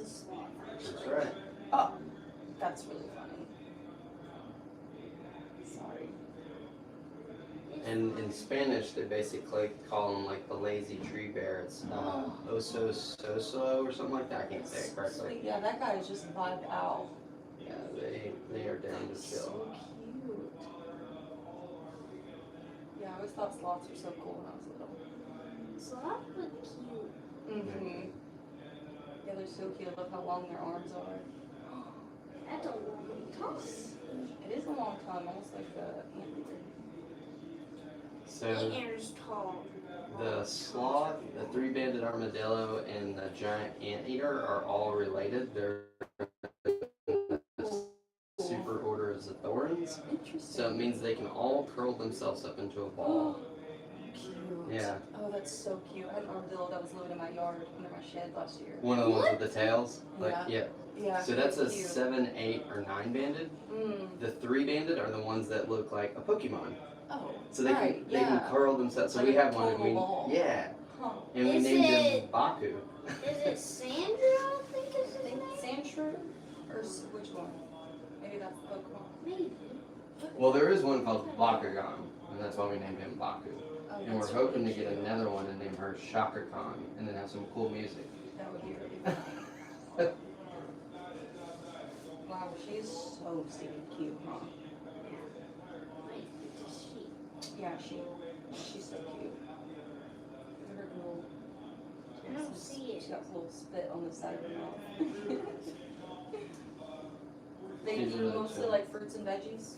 sloth. That's right. Oh, that's really funny. Sorry. And in Spanish, they basically call them like the lazy tree bear. It's oso soso or something like that. I can't say it correctly. Sweet. Yeah, that guy is just vibed out. Yeah, they are down to So chill. cute. Yeah, I always thought sloths were so cool when I was little. Sloth look cute. Mm-hmm. Yeah, they're so cute. I love how long their arms are. That's a long tongue. It is a long tongue, almost like the anteater. So Anteater's tall. the sloth, the three-banded armadillo, and the giant anteater are all related. They're super order of the thorns. Interesting. So it means they can all curl themselves up into a ball. Cute. Yeah. Oh, that's so cute. I had an armadillo that was living in my yard under my shed last year. One of the ones with the tails. Like, yeah. Yeah. So that's a cute. 7, 8, or 9-banded. The 3-banded are the ones that look like a Pokemon. Oh. So they can curl themselves. So Like we a have one. And ball. yeah. Huh. And we Is named him it- Baku. Is it Sandra, I think is his name? Sandshrew? Or which one? Maybe that's the Pokemon. Maybe. Well, there is one called Bakugan, and that's why we named him Baku. Oh, And we're that's hoping really to get cute. another one and name her Shaka Khan, and then have some cool music. That would be really fun. Wow, she's so stinking cute, huh? Like, it's a sheep. Yeah, she's so cute. Look at her little. I don't see it. She got a little spit on the side of her mouth. They She's eat really mostly chill. like fruits and veggies.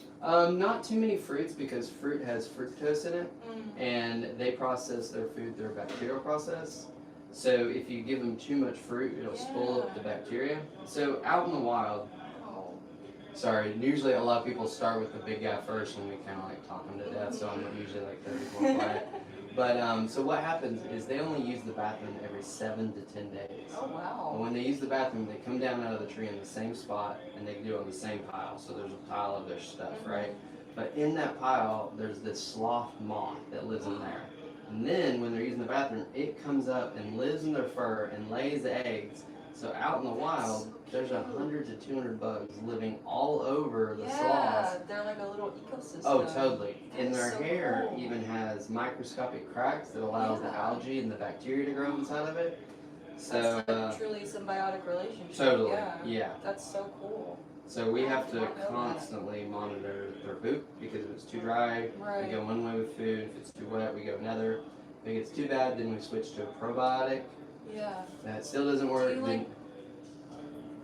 Not too many fruits because fruit has fructose in it, and they process their food through a bacterial process. So if you give them too much fruit, it'll spoil up the bacteria. So out in the wild, usually a lot of people start with the big guy first, and we kind of like talk them to death. So I'm usually like more quiet. But so what happens is they only use the bathroom every 7 to 10 days. Oh wow. And when they use the bathroom, they come down out of the tree in the same spot, and they do it on the same pile. So there's a pile of their stuff, right? But in that pile, there's this sloth moth that lives in there. And then when they're using the bathroom, it comes up and lives in their fur and lays eggs. So out in the wild, there's 100 to 200 bugs living all over the sloths. Yeah, they're like a little ecosystem. Oh, totally. And That's their so hair cool. even has microscopic cracks that allows the algae and the bacteria to grow inside of it. So That's like truly symbiotic relationship. totally, Yeah. yeah. That's so cool. So we have to I did not know that. constantly monitor their poop because if it's too dry, Right. we go one way with food. If it's too wet, we go another. If it gets too bad, then we switch to a probiotic. Yeah. That still doesn't work. Do you then like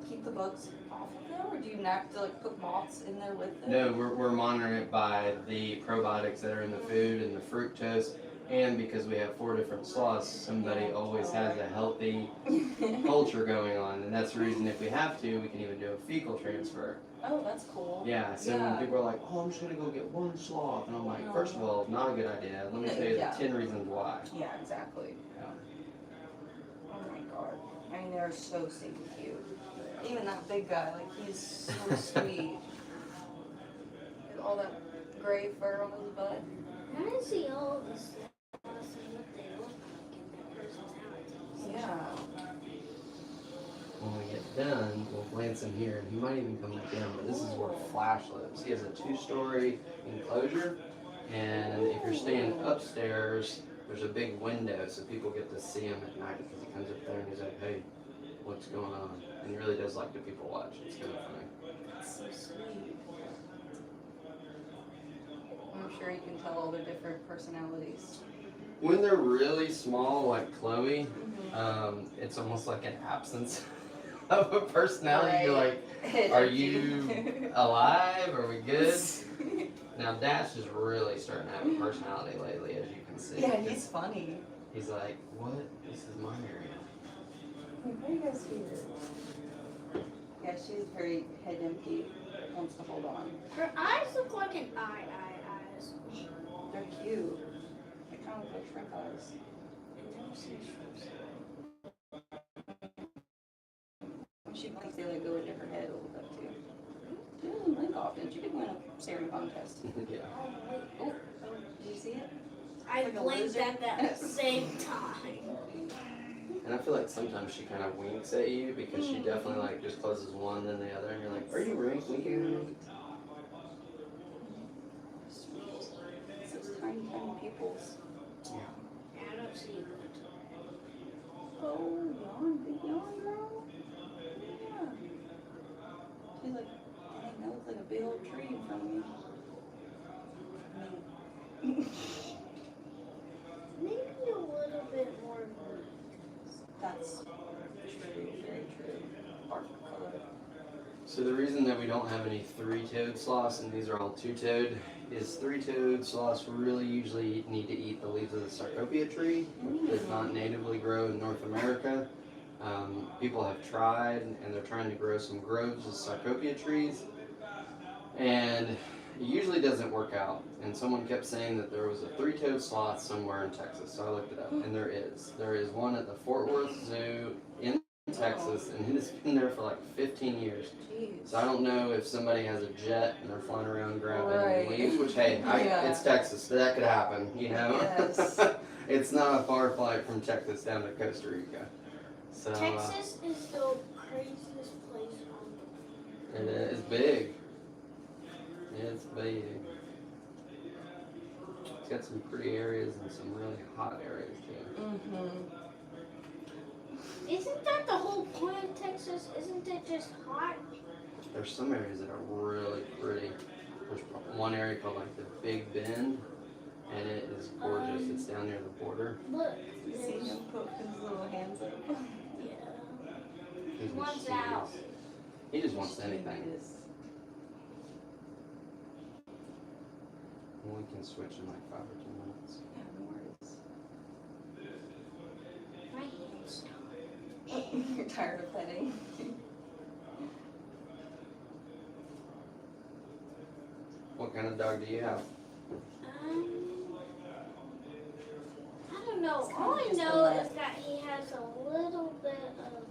keep the bugs off of them, or do you have to like put moths in there with them? no, we're monitoring it by the probiotics that are in the food and the fructose. And because we have 4 different sloths, somebody always has a healthy culture going on. And that's the reason if we have to, we can even do a fecal transfer. Oh, that's cool. Yeah, so when people are like, oh, I'm just going to go get one sloth. And I'm like, first of all, not a good idea. Let me tell you the 10 reasons why. Yeah, exactly. Yeah. Oh my god. I mean, they're so stinking cute. Even that big guy, like, he's so sweet. With all that gray fur on his butt. I didn't see all of this sloths and what they look like and their personalities. Yeah. When we get done, we'll glance in here, and he might even come back down, but this is where Flash lives. He has a 2-story enclosure, and if you're staying upstairs, there's a big window so people get to see him at night because he comes up there and he's like, hey, what's going on? And he really does like the people watch. It's kind of funny. That's so sweet. I'm sure you can tell all the different personalities. When they're really small, like Chloe, it's almost like an absence of a personality. You're like, are you alive? Are we good? Now Dash is really starting to have a personality lately, as you can see. Yeah, he's funny. He's like, what? This is my area. How do you guys hear? Yeah, she's very head empty. Wants to hold on. Her eyes look like an eyes. They're cute. They kind of look like shrimp eyes. I've never seen shrimps. When she blinks, they like go into her head a little bit too. She doesn't blink often. She could win a staring contest. Yeah. Oh, did you see it? I Like a blinked lizard? at that same time. And I feel like like sometimes she kind of winks at you because she definitely like just closes one then the other, and you're like, are you winking at me? Sweet. It's those tiny, tiny pupils. Yeah, I don't see it. Oh, yawn, big yawn, bro. Yeah. She's like, dang, that looks like a big old tree in front of me. Maybe a little bit more. That's true, very true. Bark color. So the reason that we don't have any three-toed sloths, and these are all two-toed, is three-toed sloths really usually need to eat the leaves of the sarcopia tree, which does not natively grow in North America. People have tried, and they're trying to grow some groves of sarcopia trees, and it usually doesn't work out. And someone kept saying that there was a three-toed sloth somewhere in Texas, so I looked it up, and there is. There is one at the Fort Worth Zoo in Texas, and it has been there for like 15 years. Jeez. So I don't know if somebody has a jet and they're flying around grabbing Right. leaves, which hey, Yeah. it's Texas, so that could happen, you know? Yes. It's not a far flight from Texas down to Costa Rica. So Texas is the craziest place on it is big. It's big. It's got some pretty areas and some really hot areas too. Mm-hmm. Isn't that the whole point of Texas? Isn't it just hot? There's some areas that are really pretty. There's one area called like the Big Bend, and it is gorgeous. It's down near the border. Look, You see there's, him poke his little hands up? yeah. He's One's mischievous. out. He just wants anything. We can switch in like 5 or 10 minutes. Yeah, no worries. My hands stop. You're tired of petting. What kind of dog do you have? I don't know. It's kinda All I just a know lap. is that he has a little bit of hound.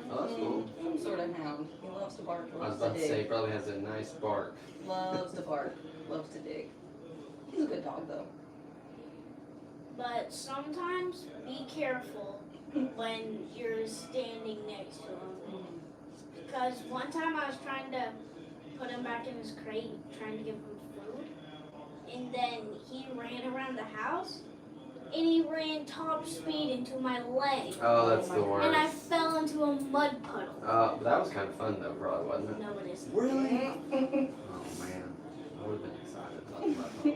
Oh, that's cool. Some sort of hound. He loves to bark, I was loves to about to say, he dig. probably has a nice bark. Loves to bark, loves to dig. He's a good dog though. But sometimes be careful when you're standing next to him. Because one time I was trying to put him back in his crate, trying to give him food, and then he ran around the house, and he ran top speed into my leg, Oh, that's the and I worst. fell into a mud puddle. But that was kind of fun though, probably, wasn't it? No, it isn't. Really? Oh man, I would have been excited about that.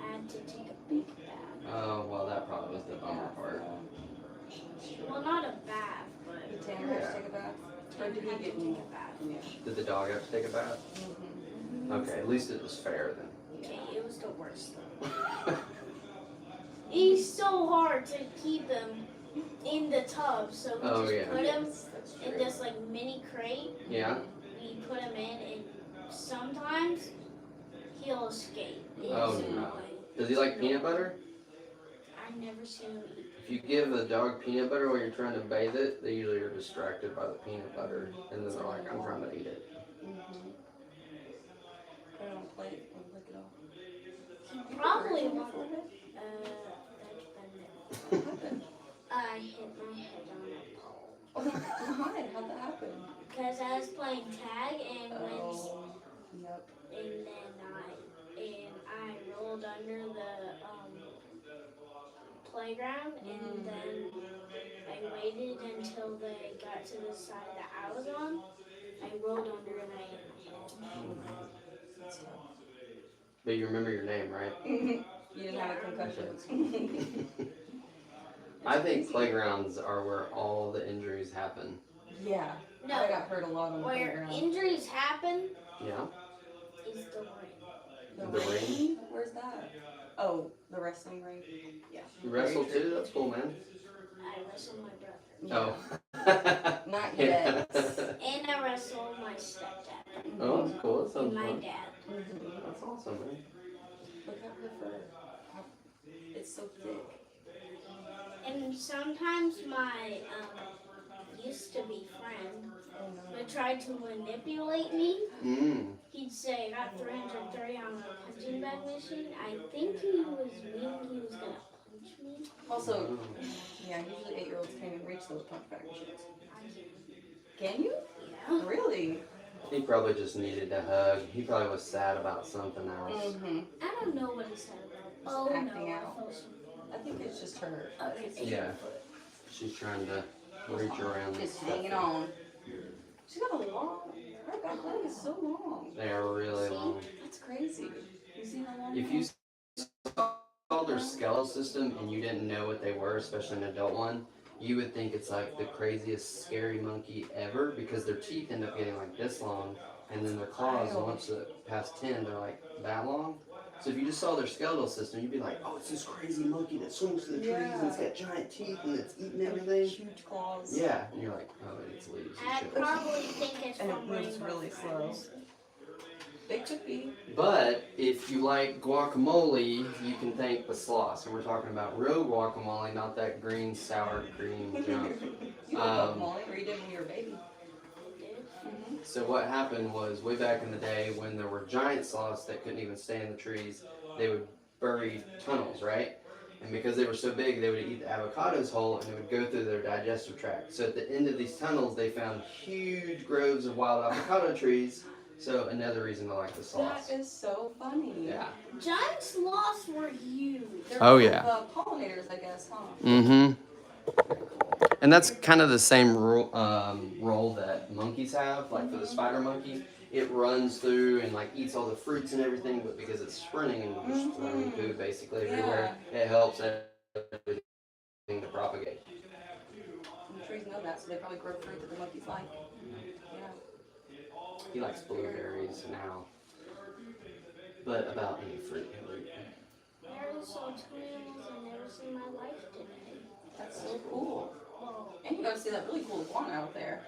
I had to take a big bath. Oh, well, that probably was the bummer part. Well, not a bath, but Did Tanner have to take a bath? Or did he had to get take me? a bath. Yeah. Did the dog have to take a bath? Mm-hmm. Okay, at least it was fair then. Okay, it was the worst though. He's so hard to keep him in the tub, so we Oh, just yeah. put him That's in true. this like mini crate. Yeah? We put him in, and sometimes he'll escape. It's Oh, no. annoying. Does he like peanut butter? I've never seen him eat. If you give a dog peanut butter while you're trying to bathe it, they usually are distracted by the peanut butter, and then they're like, I'm trying to eat it. Mm-hmm. Put it on a plate and lick it off. He probably Hurt your won't. forehead? That's What happened? I hit my head on a pole. Why? How'd that happen? Because I was playing tag, and Oh, yep. and then I rolled under the playground, and then I waited until they got to the side that I was on. I rolled under and I hit my head. That's tough. But you remember your name, right? You didn't have a concussion. I think playgrounds are where all the injuries happen. Yeah. No, I got hurt a lot on the where playground. injuries happen Yeah? is the ring. The The ring? ring? Where's that? Oh, the wrestling ring? Yeah. You wrestle too? That's cool, man. I wrestled my brother. Oh. Not Yeah. yet. And I wrestled my stepdad. Oh, that's cool. That And sounds my fun. dad. Mhm. That's awesome, man. Look at her fur. It's so thick. And sometimes my used to be friend Oh no. would try to manipulate me. Mm. He'd say, I got 330 on the punching bag machine. I think he was meaning he was gonna punch me. Also, Yeah, usually 8-year-olds can't even reach those punch bag machines. I Can you? Yeah. Really? He probably just needed a hug. He probably was sad about something else. Mm-hmm. I don't know what he said about. Oh acting no, out. I felt something. I think it's just her. Okay, Yeah. She's trying to reach around this Just stuff. hanging on. She's got a long. Her back leg is so long. They are really long. That's crazy. You see how long? If you saw their skeletal system and you didn't know what they were, especially an adult one, you would think it's like the craziest scary monkey ever because their teeth end up getting like this long, and then their claws, once past 10, they're like that long. So if you just saw their skeletal system, you'd be like, oh, it's this crazy monkey that swings through the trees and it's got giant teeth and it's eating everything. Huge claws. Yeah, and you're like, oh, it eats leaves and I shit. probably think it's And it from moves Rainbow really slow. Friends. It could be. But if you like guacamole, you can thank the Sloths. And we're talking about real guacamole, not that green sour cream junk. You love guacamole, or you did when you were a baby. Mm-hmm. So what happened was, way back in the day when there were giant sloths that couldn't even stay in the trees, they would bury tunnels, right? And because they were so big, they would eat the avocados whole and it would go through their digestive tract. So at the end of these tunnels, they found huge groves of wild avocado trees. So another reason to like the sloths. That is so funny. Yeah. Giant sloths were huge. They're Oh, kind yeah. of, pollinators, I guess, huh? Mm-hmm. And that's kind of the same role that monkeys have, like for the spider monkey. It runs through and like eats all the fruits and everything, but because it's sprinting and just throwing food basically everywhere, it helps everything to propagate. And the trees know that, so they probably grow fruit that the monkeys like. Yeah. He likes blueberries now, but about any fruit he'll eat. I saw two animals I've never seen in my life today. That's so cool. And you got to see that really cool iguana out there.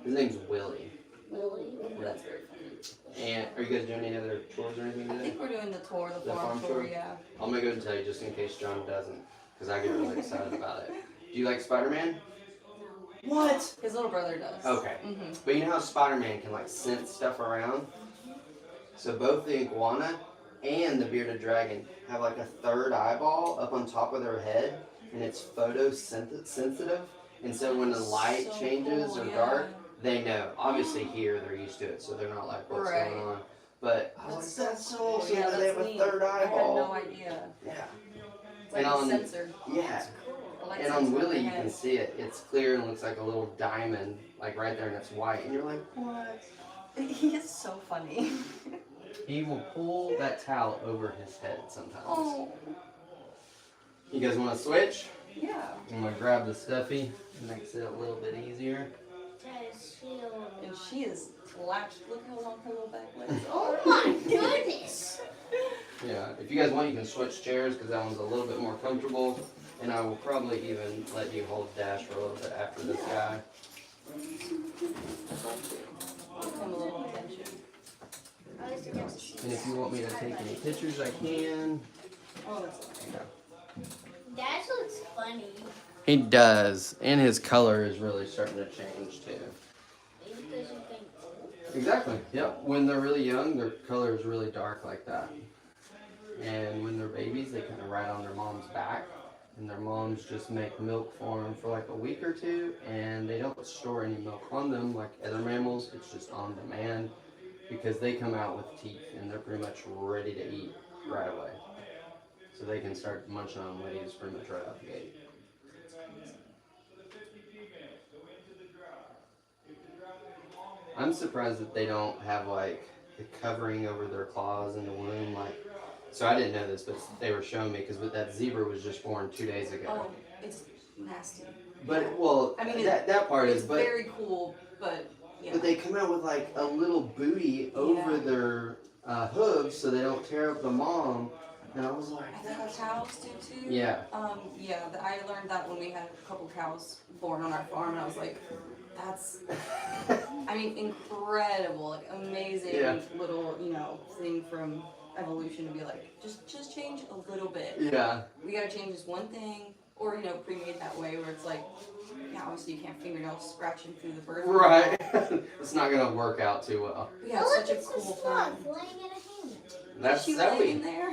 His name's Willie. Really? That's very funny. And are you guys doing any other tours or anything I today? think we're doing the tour, the The farm farm tour, tour? yeah. I'm gonna go and tell you just in case John doesn't, because I get really excited about it. Do you like Spider-Man? What? His little brother does. Okay. Mm-hmm. But you know how Spider-Man can like sense stuff around? So both the iguana and the bearded dragon have like a third eyeball up on top of their head, and it's photosensitive. And so when the light So changes cool, or yeah. dark, they know. Obviously here they're used to it, so they're not like, what's Right. going on? But I was like, that's so cool. awesome Yeah, that they have that's a neat. third I had eyeball. no idea. Yeah. It's like And a on- sensor. Yeah. A light And sensor on the Willie, you head. can see it. It's clear and looks like a little diamond, like right there, and it's white. And you're like, what? He is so funny. He will pull that towel over his head sometimes. Oh. You guys want to switch? Yeah. I'm going to grab the stuffy. It makes it a little bit easier. And she is latched. Look how long her little back legs are. Oh my goodness! Yeah, if you guys want, you can switch chairs because that one's a little bit more comfortable. And I will probably even let you hold Dash for a little bit after this guy. Give him a little attention. And if you want me to take any pictures, I can. Oh, that's okay. That looks funny. He does, and his color is really starting to change too. Maybe because you think, Exactly. Yep. When they're really young, their color is really dark like that. And when they're babies, they kind of ride on their mom's back, and their moms just make milk for them for like a week or two, and they don't store any milk on them like other mammals. It's just on demand because they come out with teeth and they're pretty much ready to eat right away. So they can start munching on Wheaties pretty much right out the gate. I'm surprised that they don't have like the covering over their claws in the womb. Like, so I didn't know this, but they were showing me because that zebra was just born 2 days ago. Oh, it's nasty. But well, I mean, that part It's is, but very cool, but yeah. but they come out with like a little booty over Yeah. their hooves so they don't tear up the mom. And I was like, I think our cows do too. yeah. Yeah, I learned that when we had a couple cows born on our farm, and I was like, that's, I mean, incredible, like amazing little, thing from evolution to be like, just change a little bit. Yeah. We gotta change this one thing, or, pre-made that way where it's like, yeah, obviously you can't fingernail scratching through the birth. Right. It's not gonna work out too well. But yeah, oh, it's look, such a it's cool a sloth thing. laying in a hammock. That's Is she laying Zoe. in there?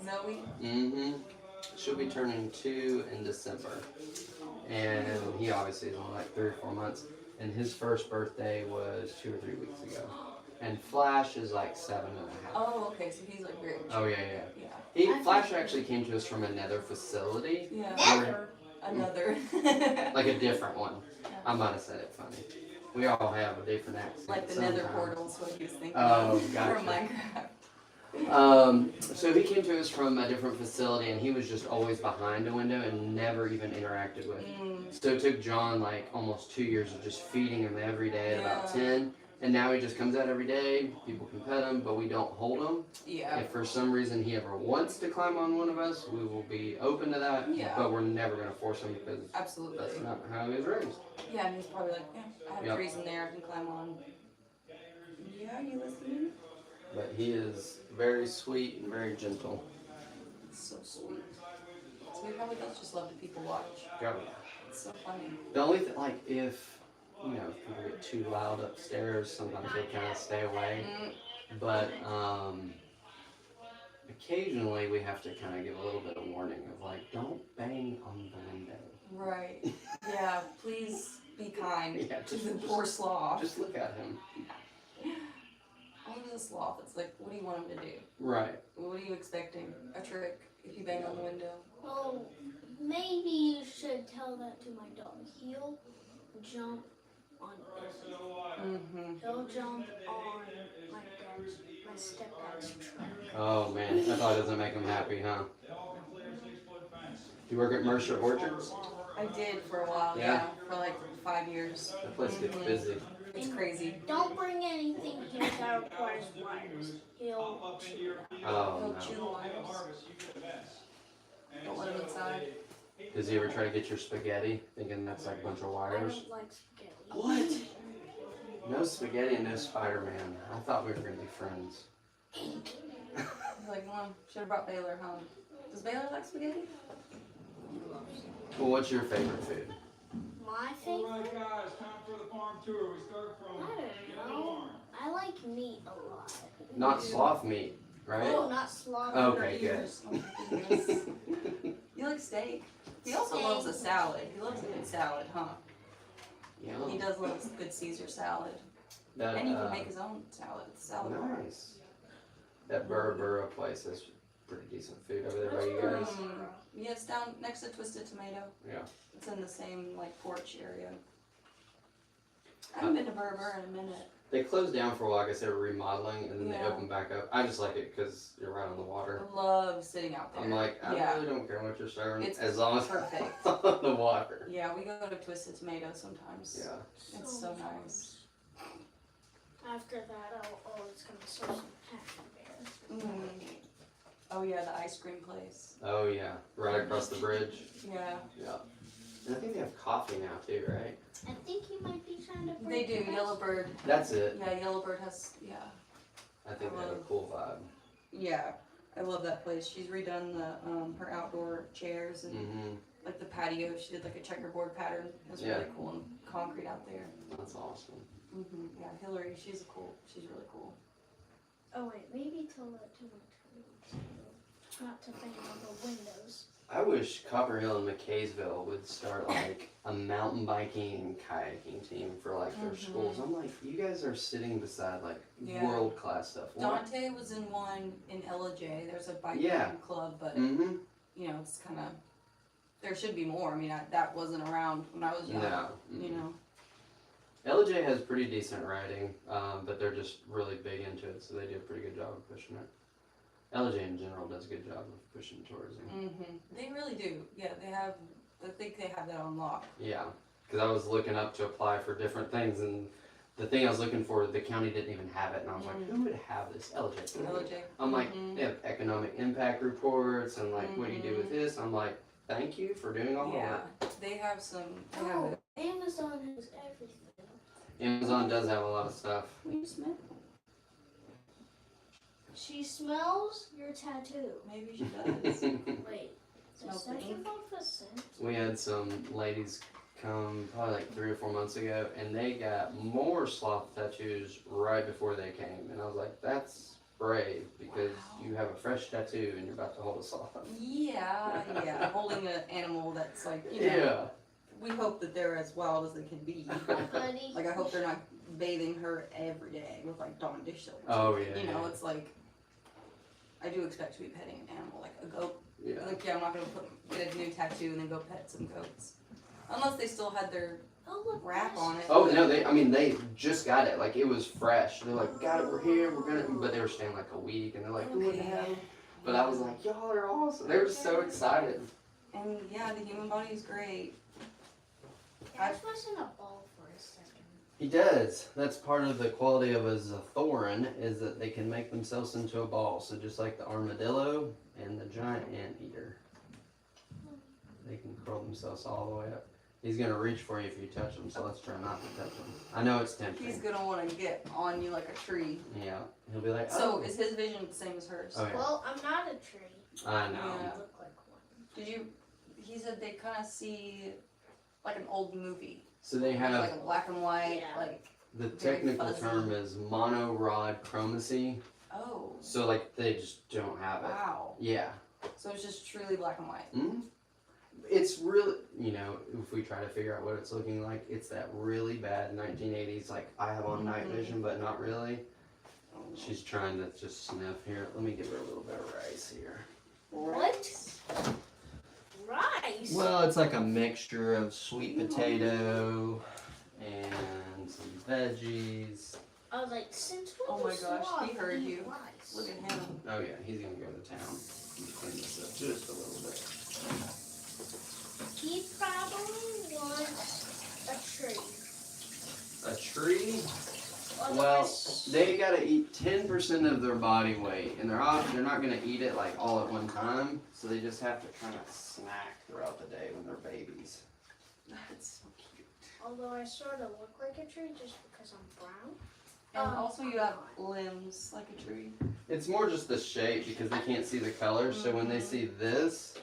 Zoe? Mm-hmm. She'll be turning 2 in December. And he obviously is only like 3 or 4 months. And his first birthday was 2 or 3 weeks ago. And Flash is like 7 and a half. Oh, okay, so he's like very mature. Oh, yeah. Flash actually came to us from another facility. Yeah. Another. Like a different one. I might have said it funny. We all have a different accent. Like the nether portals, what he was thinking. Oh, gotcha. From Minecraft. So he came to us from a different facility, and he was just always behind a window and never even interacted with. So it took John like almost 2 years of just feeding him every day at about 10. And now he just comes out every day. People can pet him, but we don't hold him. Yeah. If for some reason he ever wants to climb on one of us, we will be open to that. Yeah. But we're never going to force him because absolutely. That's not how he was raised. Yeah, and he's probably like, I have trees in there I can climb on. Yeah, are you listening? But he is very sweet and very gentle. So sweet. So he probably does just love to people watch. Yeah. It's so funny. The only thing, like, if people get too loud upstairs, sometimes they kind of stay away. But occasionally we have to kind of give a little bit of warning of like, don't bang on the window. Right. Yeah, please be kind to the poor sloth. Just look at him. Only the sloth. It's like, what do you want him to do? Right. What are you expecting? A trick if you bang on the window? Well, maybe you should tell that to my dog. He'll jump on everything. He'll jump on my stepdad's truck. Oh man, that probably doesn't make him happy, huh? You work at Mercer Orchards? I did for a while, Yeah. For like 5 years. That place gets busy. It's crazy. Don't bring anything here that requires wires. He'll chew it out. Oh He'll chew the no. wires. Don't let him inside. Does he ever try to get your spaghetti, thinking that's like a bunch of I wires? don't like spaghetti. What? No spaghetti and no Spider-Man. I thought we were going to be friends. He's like, Mom, should have brought Baylor home. Does Baylor like spaghetti? Well, what's your favorite food? My favorite? Alright guys, time for the farm tour. We start from I don't know. I like meat a lot. Not sloth meat, right? Oh, not sloth. Okay, good. Oh, goodness. You like steak? He also loves a salad. He loves a good salad, huh? Yeah. He does love a good Caesar salad. That, And he can make his own salad. It's a salad bar. nice. That Burra place is pretty decent food over there by you guys. Yeah, it's down next to Twisted Tomato. Yeah. It's in the same like porch area. I haven't been to Burra in a minute. They closed down for a while. I guess they were remodeling, and then they Yeah. opened back up. I just like it because you're right on the water. I love sitting out there. I'm like, I Yeah. really don't care what you're serving, It's as long as perfect. it's on the water. Yeah, we go to Twisted Tomato sometimes. Yeah. It's so nice. After that, it's gonna serve some happy bear. Oh yeah, the ice cream place. Oh yeah, right across the bridge. Yeah. Yeah. And I think they have coffee now too, right? I think you might be trying to They break do, the Yellowbird. That's it. Yeah, Yellowbird has, yeah. I think they have a cool vibe. Yeah, I love that place. She's redone the her outdoor chairs and like the patio. She did like a checkerboard pattern. It was really cool and concrete out there. That's awesome. Yeah, Hillary, she's really cool. Oh wait, maybe tell that to my toes. Not to think about the windows. I wish Copper Hill and McKaysville would start like a mountain biking and kayaking team for like their schools. I'm like, you guys are sitting beside like world class stuff. Dante was in one in LJ. There's a biking club, but you know, it's kind of, there should be more. I mean, that wasn't around when I was young. No. You know. LJ has pretty decent riding, but they're just really big into it, so they do a pretty good job of pushing it. LJ in general does a good job of pushing tourism. They really do. Yeah, they have. I think they have that on lock. Yeah, because I was looking up to apply for different things, and the thing I was looking for, the county didn't even have it, and I was like, who would have this? LJ. LJ. I'm like, they have economic impact reports, and like, what do you do with this? I'm like, thank you for doing all the work. They have some. They have Oh, Amazon has everything. Amazon does have a lot of stuff. What do you smell? She smells your tattoo. Maybe she does. Wait, Smells is that the your ink. phone for scent? We had some ladies come probably like 3 or 4 months ago, and they got more sloth tattoos right before they came, and I was like, that's brave because you have a fresh tattoo and you're about to hold a sloth. Yeah, holding an animal that's like, you know, Yeah. we hope that they're as wild as they can be. Buddy. Like, I hope they're not bathing her every day with like Dawn dish soap. Oh yeah. You know, yeah. it's like, I do expect to be petting an animal, like a goat. Yeah. Like, yeah, I'm not gonna get a new tattoo and then go pet some goats. Unless they still had their Oh, look, wrap on it. Oh no, they just got it. Like it was fresh. They're like, got it, we're here, we're gonna. But they were staying like a week, and they're like, who would have? But I was like, y'all are awesome. They were so excited. And yeah, the human body is great. Ash was in a ball for a second. He does. That's part of the quality of a Zathoran is that they can make themselves into a ball. So just like the armadillo and the giant anteater, they can curl themselves all the way up. He's gonna reach for you if you touch him, so let's try not to touch him. I know it's tempting. He's gonna want to get on you like a tree. Yeah, he'll be like, So oh. is his vision the same as hers? Oh yeah, Well, I'm not a tree. I know. I Yeah. look like one. Did you? He said they kind of see like an old movie, So they have like a black and white, Yeah. like the very technical fuzzy. term is monorod chromacy. oh So like they just don't have it. wow. Yeah. So it's just truly black and white. Hmm. It's really, you know, if we try to figure out what it's looking like, it's that really bad 1980s, like I have on night vision, but not really. She's trying to just sniff here. Let me give her a little bit of rice here. What? Rice? Well, it's like a mixture of sweet potato and some veggies. I was like, since when Oh my does gosh, sloth he heard eat you. rice? Look at him. Oh yeah, he's gonna go to town. Clean this up just a little bit. He probably wants a tree. A tree? Well, Otherwise- they gotta eat 10% of their body weight, and they're not gonna eat it like all at one time, so they just have to kind of snack throughout the day when they're babies. That's so cute. Although I sort of look like a tree just because I'm brown. And also you have limbs like a tree. It's more just the shape because they can't see the colors, so when they see this,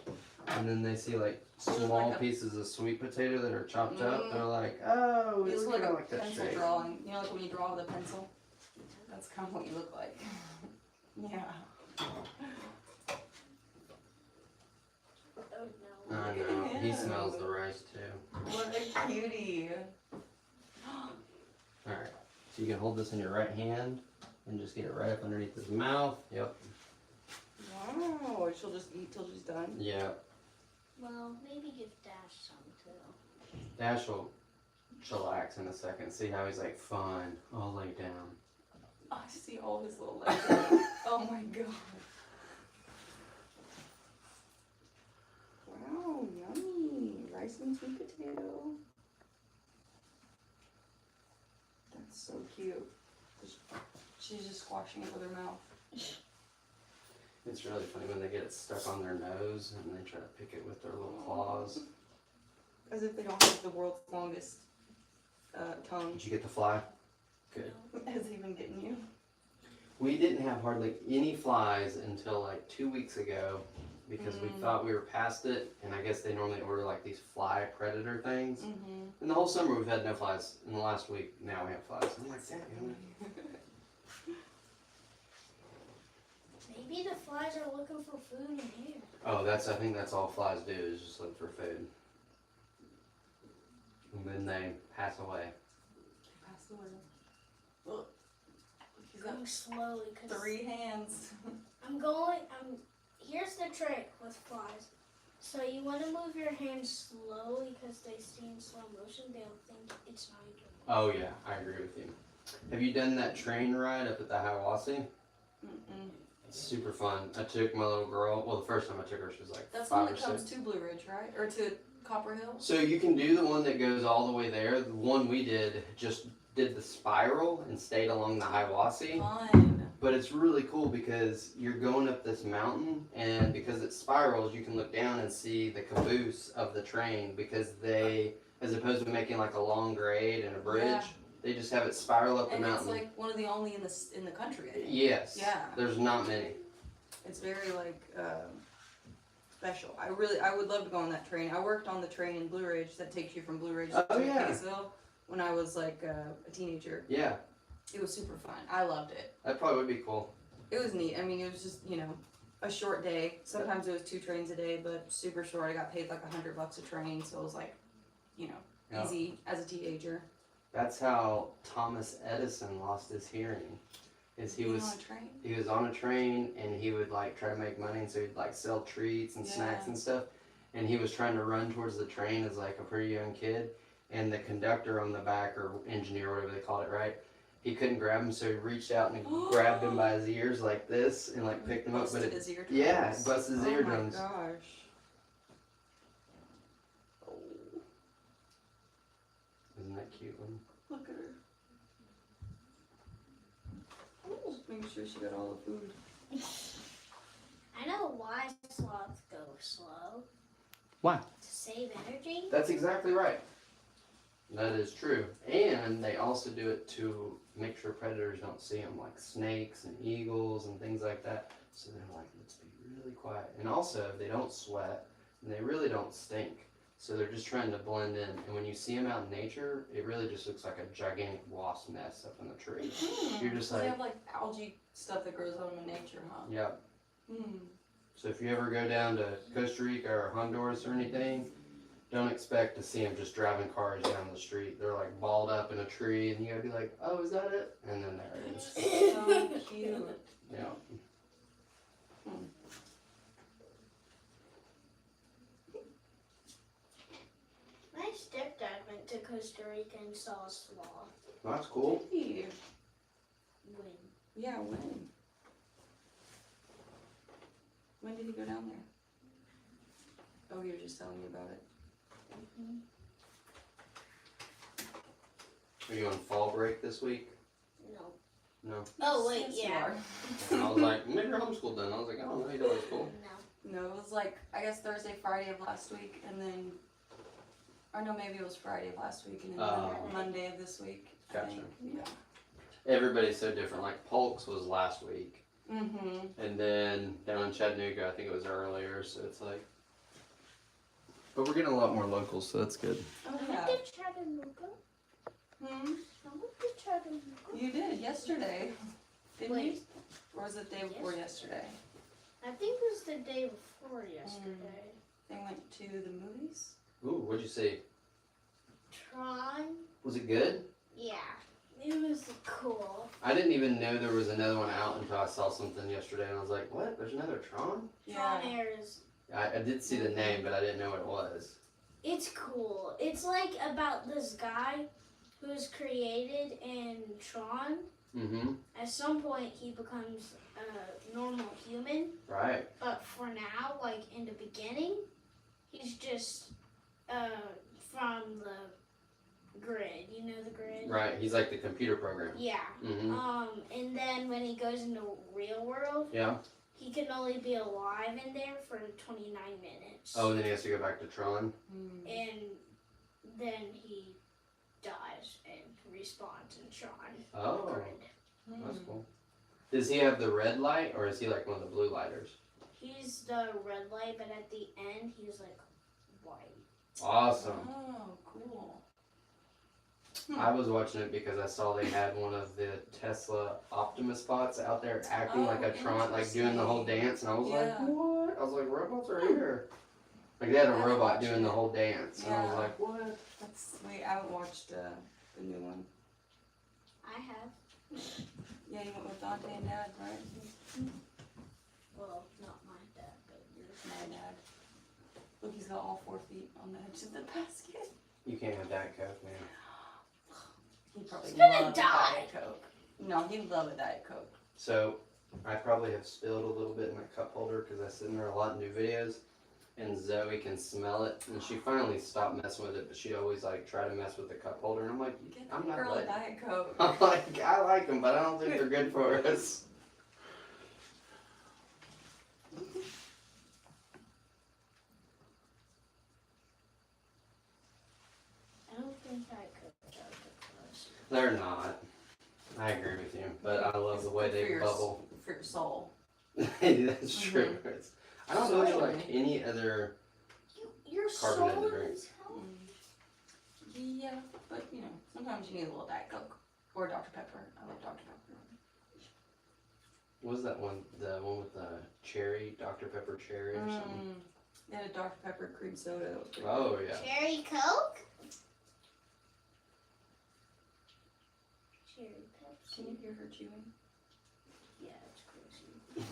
and then they see like small like a- pieces of sweet potato that are chopped up, they're like, oh, You it's look like kind a of like that pencil shape. drawing. You know, like when you draw with a pencil. That's kind of what you look like. Yeah. Oh no. I know, he smells the rice too. What a cutie. Alright, so you can hold this in your right hand and just get it right up underneath his mouth. Yep. Wow. She'll just eat till she's done. Yep. Well, maybe give Dash some too. Dash will chillax in a second. See how he's like, fine, I'll lay down. I see all his little legs. Oh my god. Wow, yummy. Rice and sweet potato. That's so cute. She's just squashing it with her mouth. It's really funny when they get it stuck on their nose and they try to pick it with their little claws. As if they don't have the world's longest tongue. Did you get the fly? Good. Has he been getting you? We didn't have hardly any flies until like 2 weeks ago because we thought we were past it, and I guess they normally order like these fly predator things. Mm-hmm. And the whole summer we've had no flies. In the last week, now we have flies. I'm like, damn. Maybe the flies are looking for food in here. Oh, I think that's all flies do is just look for food. And then they pass away. Pass the word. Look. He's got Going slowly because 3 hands. Here's the trick with flies. So you want to move your hands slowly because they see in slow motion. They'll think it's not even. Oh yeah, I agree with you. Have you done that train ride up at the Hiawassee? Mm-mm. It's super fun. I took my little girl. Well, the first time I took her, she was like That's the 5 one or that comes 6. to Blue Ridge, right? Or to Copper Hill? So you can do the one that goes all the way there. The one we did just did the spiral and stayed along the Hiawassee. Fun. But it's really cool because you're going up this mountain, and because it spirals, you can look down and see the caboose of the train because they, as opposed to making like a long grade and a bridge, Yeah. they just have it spiral up the And it's mountain. like one of the only in the country, I think. Yes. Yeah. There's not many. It's very like special. I would love to go on that train. I worked on the train in Blue Ridge that takes you from Blue Ridge Oh, to yeah. Kaysville when I was like a teenager. Yeah. It was super fun. I loved it. That probably would be cool. it was neat. I mean, it was just, you know, a short day. Sometimes it was 2 trains a day, but super short. I got paid like $100 a train, so it was like, you know, Yeah. easy as a teenager. That's how Thomas Edison lost his hearing. Is he Being was on a train. he was on a train and he would like try to make money, and so he'd like sell treats and snacks Yeah. and stuff. And he was trying to run towards the train as like a pretty young kid, and the conductor on the back, or engineer, or whatever they called it, right? He couldn't grab him, so he reached out and grabbed him by his ears like this and like picked him up. But Busted his eardrums. yeah, it busted his eardrums. Oh my gosh. Oh, Isn't that cute one? look at her. Just making sure she got all the food. I know why sloths go slow. Why? To save energy. That's exactly right. That is true. And they also do it to make sure predators don't see them, like snakes and eagles and things like that. So they're like, let's be really quiet. And also, they don't sweat and they really don't stink. So they're just trying to blend in. And when you see them out in nature, it really just looks like a gigantic wasp nest up in the tree. You're just So they like, have like algae stuff that grows on them in nature, huh? yeah. Hmm. So if you ever go down to Costa Rica or Honduras or anything, don't expect to see them just driving cars down the street. They're like balled up in a tree, and you gotta be like, "Oh, is that it?" And then there it is. So cute. Yeah. My stepdad went to Costa Rica and saw a sloth. Well, that's cool. Hey. When? Yeah, when? When did he go down there? Oh, you were just telling me about it. Are you on fall break this week? No. No. Oh wait, Yes, you yeah. are. And I was like, maybe you're homeschooled then. I was like, I don't know, you know it's cool. No. No, it was like, I guess Thursday, Friday of last week, and then, or no, maybe it was Friday of last week, and then Monday of this week. I Gotcha. think. Yeah. Everybody's so different. Like Polk's was last week, Mm-hmm. and then down in Chattanooga, I think it was earlier. So it's like, but we're getting a lot more locals, so that's good. Oh, I yeah. went to Chattanooga. Hmm? I went to Chattanooga. You did, yesterday. Didn't you? Wait. Or was it the day before yesterday? I think it was the day before yesterday. They went to the movies? Ooh, what'd you see? Tron. Was it good? Yeah. It was cool. I didn't even know there was another one out until I saw something yesterday, and I was like, what? There's another Tron? Tron airs. I did see the name, but I didn't know what it was. It's cool. It's like about this guy who was created in Tron. Mm-hmm. At some point, he becomes a normal human. Right. But for now, like in the beginning, he's just from the grid. You know the grid? Right. He's like the computer program. Yeah. Mm-hmm. And then when he goes into real world, Yeah. he can only be alive in there for 29 minutes. Oh, and then he has to go back to Tron. And then he dies and respawns in Tron. Oh, Grid. that's cool. Does he have the red light, or is he like one of the blue lighters? He's the red light, but at the end, he's like white. Awesome. Oh, cool. I was watching it because I saw they had one of the Tesla Optimus bots out there acting like a Tron, like doing the whole dance, and I was like, Yeah. what? I was like, robots are here. Like they had a I haven't robot watched doing the it. whole dance, and I was Yeah. like, what? That's sweet. I haven't watched the new one. I have. Yeah, you went with Dante and Dad, right? Well, not my dad, but yours. My dad. Look, he's got all 4 feet on the edge of the basket. You can't have Diet Coke, man. He probably He's gonna loves a die. Diet Coke. No, he'd love a Diet Coke. So I probably have spilled a little bit in my cup holder because I sit in there a lot and do videos, and Zoe can smell it, and she finally stopped messing with it, but she always like try to mess with the cup holder, and I'm like, Get I'm that not girl a letting. Diet Coke. I'm like, I like them, but I don't think they're good for us. I don't think I could judge it first. They're not. I agree with you, but I love the way Good for they your bubble. For your soul. That's true. It's- I don't really Soy. like any other Your carbonated soul drinks. is healthy. Yeah, but you know, sometimes you need a little Diet Coke. Or Dr. Pepper. I love Dr. Pepper. What was that one? The one with the cherry, Dr. Pepper cherry or something? They had a Dr. Pepper cream soda. That was pretty Oh, yeah. Cherry Coke? Cherry Pepsi. Can you hear her chewing? Yeah, it's crazy.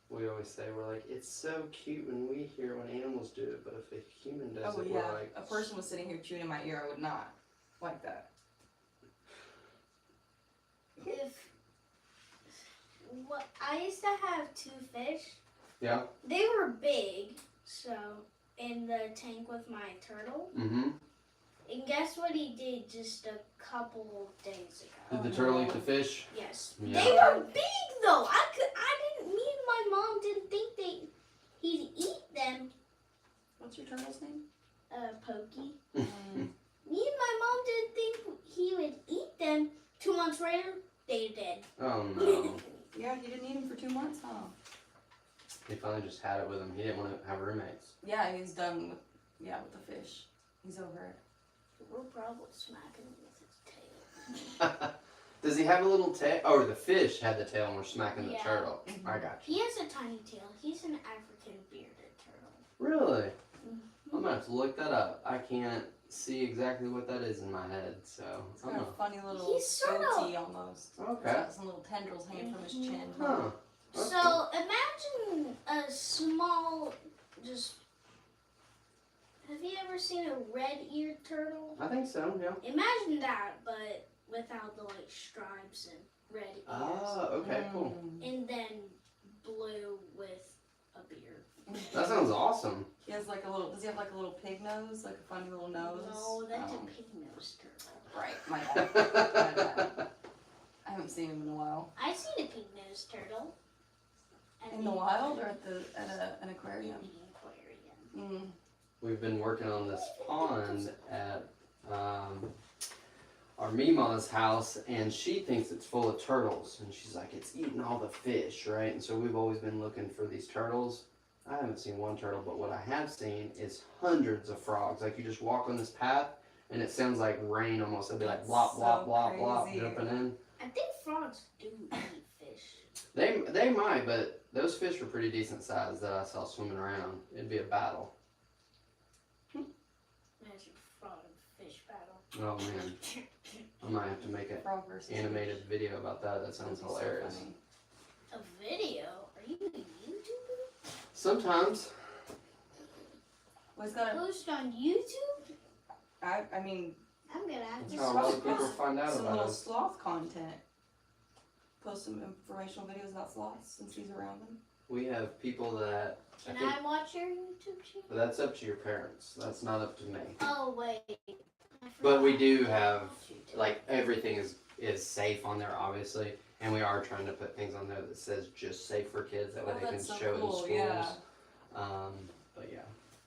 We always say, we're like, it's so cute when we hear when animals do it, but if a human does Oh it, yeah, we're like... a person was sitting here chewing in my ear, I would not like that. I used to have 2 fish. Yeah? They were big, so in the tank with my turtle. Mm-hmm. And guess what he did just a couple days ago? Did the turtle eat the fish? Yes. Yeah. They were big though. Me and my mom didn't think he'd eat them. What's your turtle's name? Pokey. Me and my mom didn't think he would eat them. 2 months later, they did. Oh, no. Yeah, he didn't eat him for 2 months, huh? He finally just had it with him. He didn't want to have roommates. Yeah, he's done with the fish. He's over it. We're probably smacking him with his tail. Does he have a little tail? Oh, the fish had the tail and we're smacking the Yeah. turtle. Mhm. I got you. He has a tiny tail. He's an African bearded turtle. Really? Mm-hmm. I'm going to have to look that up. I can't see exactly what that is in my head, so He's I'm got gonna... a funny little He's sorta- goatee almost. He's Okay. got some little tendrils hanging from his chin. Huh. That's So cool. imagine a small, just. Have you ever seen a red-eared turtle? I think so, yeah. Imagine that, but without the like stripes and red ears, Ah, okay, cool. and then blue with a beard. That sounds awesome. He has like a little. Does he have like a little pig nose, like a funny little nose? No, that's Oh. a pig-nosed turtle. Right, my bad. My bad. I haven't seen him in a while. I've seen a pig-nosed turtle. In the wild or at an In aquarium? the aquarium. Mm. We've been working on this pond at our Mima's house, and she thinks it's full of turtles, and she's like, it's eating all the fish, right? And so we've always been looking for these turtles. I haven't seen one turtle, but what I have seen is hundreds of frogs. Like, you just walk on this path, and it sounds like rain almost. It'd be like blop, So blop, blop, blop, crazy. jumping in. I think frogs do eat fish. They might, but those fish were pretty decent size that I saw swimming around. It'd be a battle. Imagine frog and fish battle. Oh man, I might have to make an Frog versus animated fish. video about that. That sounds That'd be so hilarious. funny. A video? Are you a YouTuber? Sometimes. Well, he's got a, Post on YouTube? I mean, I'm gonna have That's to how a lot of subscribe. people find out some about little us. sloth content. Post some informational videos about sloths since he's around them. We have people that. Can I think I watch your YouTube channel? that's up to your parents. That's not up to me. Oh wait. I But we forgot. do have, Watch YouTube. like, everything is safe on there, obviously, and we are trying to put things on there that says just safe for kids. That way Oh, they can that's so show it in cool, schools. yeah. But yeah,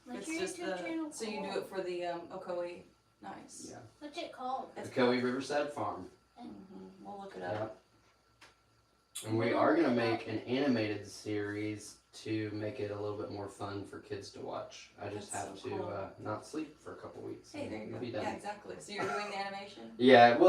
What's It's your just YouTube channel so you called? do it for the Ocoee. Nice. yeah. What's it called? It's Ocoee Riverside Farm. We'll look it up. Yeah. And we are gonna make an animated series to make it a little bit more fun for kids to watch. I just That's have so to cool. not sleep for a couple weeks. Hey, there you and go. be done. Yeah, exactly. So you're doing the animation? Yeah, well.